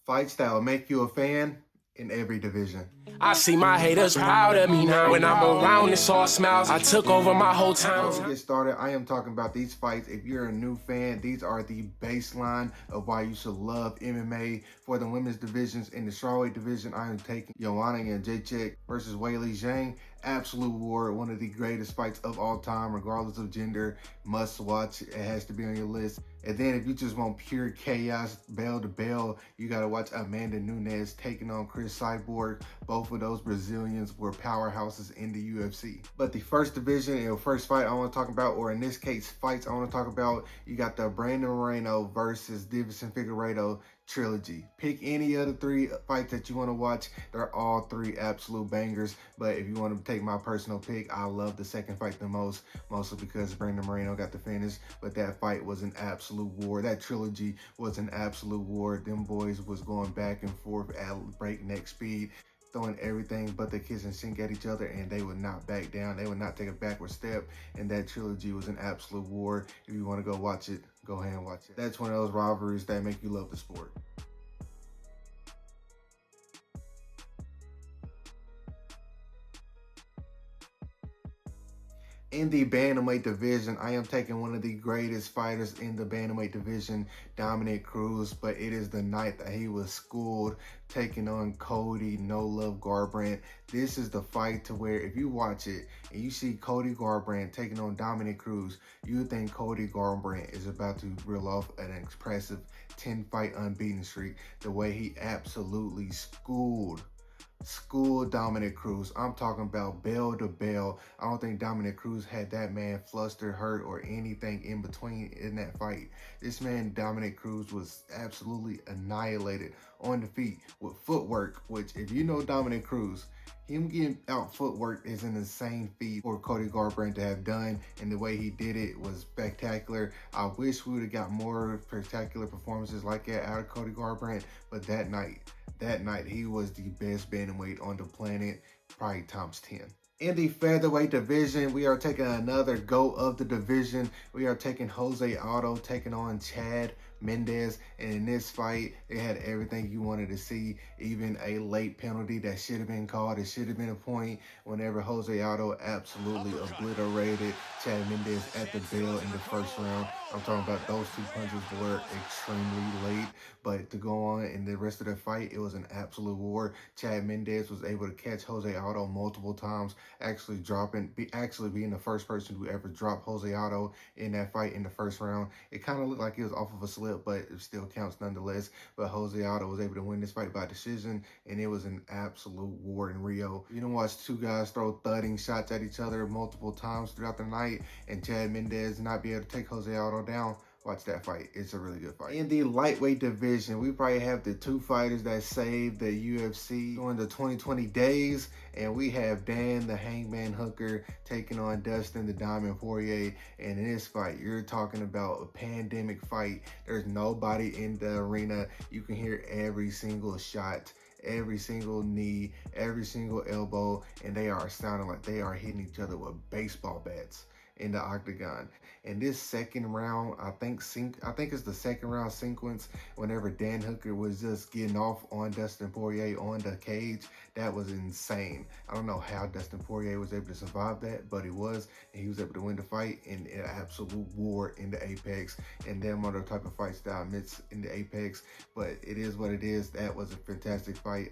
Fights that will make you a fan in every division. I see my haters proud of me now. When I'm around, it's all smiles. I took over my whole town. Before we get started, I am talking about these fights. If you're a new fan, these are the baseline of why you should love MMA. For the women's divisions, in the strawweight division, I am taking Joanna and Jacek versus Weili Zhang. Absolute war, one of the greatest fights of all time, regardless of gender. Must watch. It has to be on your list. And then if you just want pure chaos, bell to bell, you got to watch Amanda Nunes taking on Chris Cyborg. Both of those Brazilians were powerhouses in the UFC. But the first division and the first fight I want to talk about, or in this case, fights I want to talk about, you got the Brandon Moreno versus Davison Figueiredo trilogy. Pick any of the three fights that you want to watch. They're all three absolute bangers. But if you want to take my personal pick, I love the second fight the most, mostly because Brandon Moreno got the finish. But that fight was an absolute war. That trilogy was an absolute war. Them boys was going back and forth at breakneck speed, throwing everything but the kitchen sink at each other, and they would not back down. They would not take a backward step, and that trilogy was an absolute war. If you want to go watch it, go ahead and watch it. That's one of those rivalries that make you love the sport. In the bantamweight division, I am taking one of the greatest fighters in the bantamweight division, Dominick Cruz, but it is the night that he was schooled, taking on Cody No Love Garbrandt. This is the fight to where if you watch it and you see Cody Garbrandt taking on Dominick Cruz, you think Cody Garbrandt is about to reel off an impressive 10-fight unbeaten streak. The way he absolutely schooled Dominick Cruz. I'm talking about bell to bell. I don't think Dominick Cruz had that man flustered, hurt, or anything in between in that fight. This man, Dominick Cruz, was absolutely annihilated on the feet with footwork, which if you know Dominick Cruz, him getting out footwork is an insane feat for Cody Garbrandt to have done, and the way he did it was spectacular. I wish we would have got more spectacular performances like that out of Cody Garbrandt, but that night he was the best bantamweight on the planet, probably times 10. In the featherweight division, we are taking another GOAT of the division. We are taking Jose Aldo taking on Chad Mendes, and in this fight, they had everything you wanted to see, even a late penalty that should have been called. It should have been a point whenever Jose Aldo absolutely obliterated Chad Mendes at the bell in the first round. I'm talking about those two punches were extremely late, but to go on in the rest of the fight, it was an absolute war. Chad Mendes was able to catch Jose Aldo multiple times, actually being the first person who ever dropped Jose Aldo in that fight in the first round. It kind of looked like it was off of a slip, but it still counts nonetheless. But Jose Aldo was able to win this fight by decision, and it was an absolute war in Rio. You don't watch two guys throw thudding shots at each other multiple times throughout the night, and Chad Mendes not be able to take Jose Aldo down. Watch that fight. It's a really good fight. In the lightweight division, we probably have the two fighters that saved the UFC during the 2020 days, and we have Dan the Hangman Hooker taking on Dustin the Diamond Poirier. And in this fight, you're talking about a pandemic fight. There's nobody in the arena. You can hear every single shot, every single knee, every single elbow, and they are sounding like they are hitting each other with baseball bats in the octagon. And this second round, I think it's the second round sequence, whenever Dan Hooker was just getting off on Dustin Poirier on the cage, that was insane. I don't know how Dustin Poirier was able to survive that, but he was, and he was able to win the fight in an absolute war in the Apex. And them are the type of fights that I miss in the Apex, but it is what it is. That was a fantastic fight.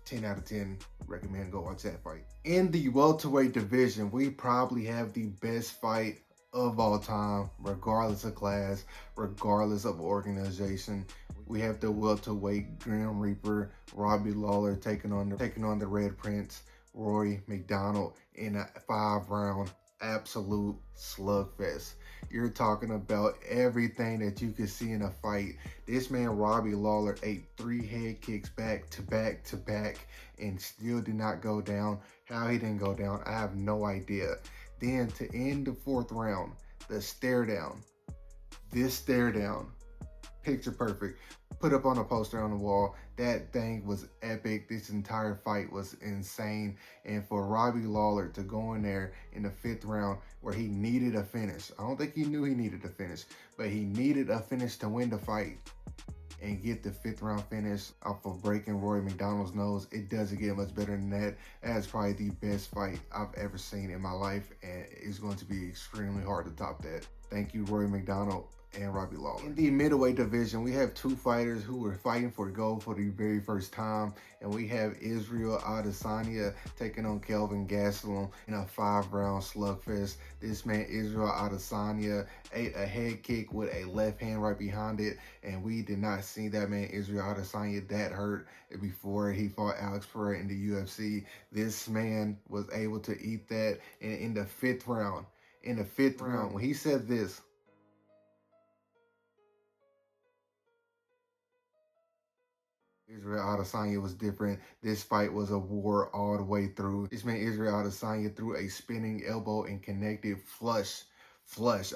10 out of 10, recommend go watch that fight. In the welterweight division, we probably have the best fight of all time, regardless of class, regardless of organization. We have the welterweight Grim Reaper, Robbie Lawler taking on the Red Prince, Rory McDonald, in a 5-round absolute slugfest. You're talking about everything that you could see in a fight. This man, Robbie Lawler, ate 3 head kicks back to back to back and still did not go down. How he didn't go down, I have no idea. Then to end the 4th round, the stare down. This stare down, picture perfect. Put up on a poster on the wall. That thing was epic. This entire fight was insane. And for Robbie Lawler to go in there in the 5th round where he needed a finish. I don't think he knew he needed a finish, but he needed a finish to win the fight. and get the 5th round finish off of breaking Rory McDonald's nose. It doesn't get much better than that. That's probably the best fight I've ever seen in my life, and it's going to be extremely hard to top that. Thank you, Rory McDonald and Robbie Lawler. In the middleweight division, we have two fighters who were fighting for gold for the very first time, and we have Israel Adesanya taking on Kelvin Gastelum in a 5-round slugfest. This man, Israel Adesanya, ate a head kick with a left hand right behind it, and we did not see that man, Israel Adesanya, that hurt before he fought Alex Pereira in the UFC. This man was able to eat that in the 5th round. In the 5th round, when he said this, Israel Adesanya was different. This fight was a war all the way through. This man, Israel Adesanya, threw a spinning elbow and connected flush.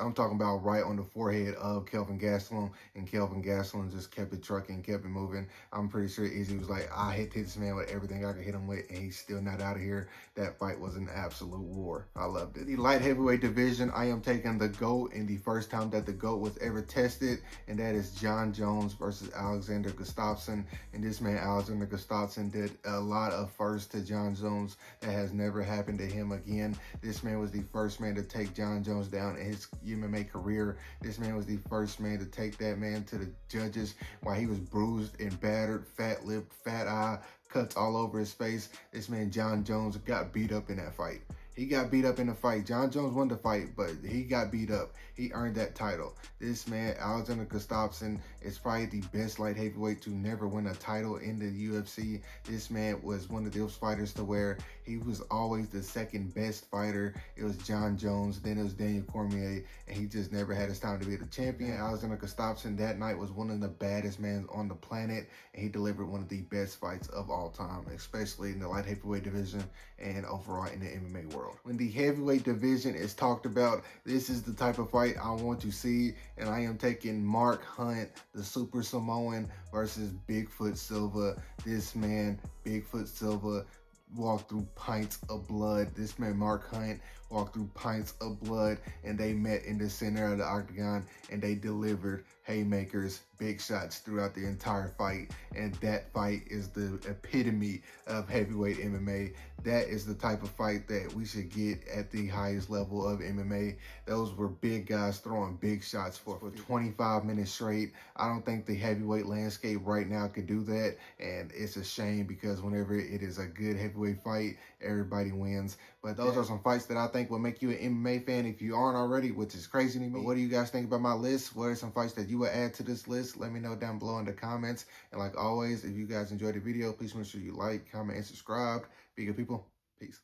I'm talking about right on the forehead of Kelvin Gastelum, and Kelvin Gastelum just kept it trucking, kept it moving. I'm pretty sure Izzy was like, I hit this man with everything I could hit him with, and he's still not out of here. That fight was an absolute war. I loved it. The light heavyweight division, I am taking the GOAT in the first time that the GOAT was ever tested, and that is Jon Jones versus Alexander Gustafsson. And this man, Alexander Gustafsson, did a lot of firsts to Jon Jones that has never happened to him again. This man was the first man to take Jon Jones down in his MMA career. This man was the first man to take that man to the judges while he was bruised and battered, fat lip, fat eye, cuts all over his face. This man, Jon Jones, got beat up in that fight. He got beat up in the fight. Jon Jones won the fight, but he got beat up. He earned that title. This man, Alexander Gustafsson, is probably the best light heavyweight to never win a title in the UFC. This man was one of those fighters to where he was always the second best fighter. It was Jon Jones, then it was Daniel Cormier, and he just never had his time to be the champion. Alexander Gustafsson that night was one of the baddest men on the planet, and he delivered one of the best fights of all time, especially in the light heavyweight division and overall in the MMA world. When the heavyweight division is talked about, this is the type of fight I want to see, and I am taking Mark Hunt, the Super Samoan, versus Bigfoot Silva. This man, Bigfoot Silva, walked through pints of blood. This man, Mark Hunt, walked through pints of blood, and they met in the center of the octagon, and they delivered haymakers, big shots throughout the entire fight. And that fight is the epitome of heavyweight MMA. That is the type of fight that we should get at the highest level of MMA. Those were big guys throwing big shots for 25 minutes straight. I don't think the heavyweight landscape right now could do that, and it's a shame because whenever it is a good heavyweight fight, everybody wins. But those are some fights that I think will make you an MMA fan if you aren't already, which is crazy to me. But what do you guys think about my list? What are some fights that you would add to this list? Let me know down below in the comments. And like always, if you guys enjoyed the video, please make sure you like, comment, and subscribe. Be good people. Peace.